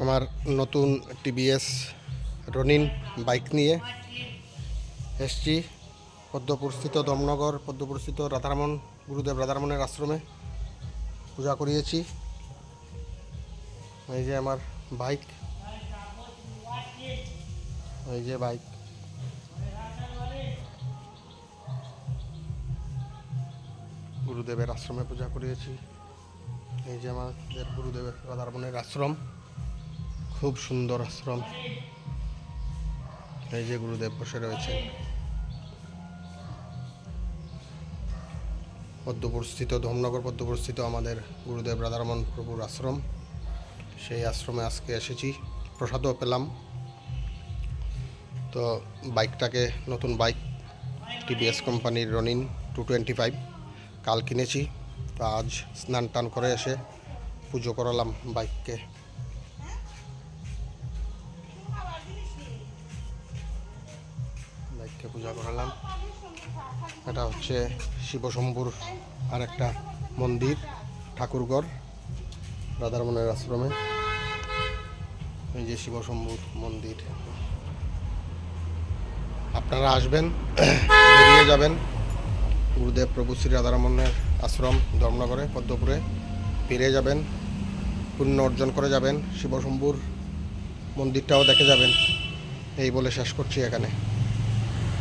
আমার নতুন TVS Ronin bike নিয়ে এসছি পদ্মপুরস্থিত দমনগর পদ্মপুরস্থিত রাধারমণ গুরুদেব রাধারমণের আশ্রমে পূজা করিয়েছি। এই যে আমার বাইক, এই যে বাইক, গুরুদেবের আশ্রমে পূজা করিয়েছি। এই যে আমাদের গুরুদেবের রাধারমণের আশ্রম, খুব সুন্দর আশ্রম। এই যে গুরুদেব বসে রয়েছে। পদ্মপুরস্থিত ধর্মনগর পদ্মপুরস্থিত আমাদের গুরুদেব রাধারমণ প্রভুর আশ্রম, সেই আশ্রমে আজকে এসেছি, প্রসাদও পেলাম। তো বাইকটাকে, নতুন বাইক টিভিএস কোম্পানির রনিন 225 কাল কিনেছি। তো আজ স্নান টান করে এসে পুজো করালাম বাইককে। বাইককে পূজা করালাম। এটা হচ্ছে শিবশম্ভুর আর একটা মন্দির, ঠাকুরগড় রাধারমণের আশ্রমে। এই যে শিবশম্ভুর মন্দির, আপনারা আসবেন, বেরিয়ে যাবেন গুরুদেব প্রভু শ্রী রাধারমণের আশ্রম ধর্মনগরে পদ্মপুরে, ফিরে যাবেন, পুণ্য অর্জন করে যাবেন, শিবশম্ভুর মন্দিরটাও দেখে যাবেন। এই বলে শেষ করছি এখানে।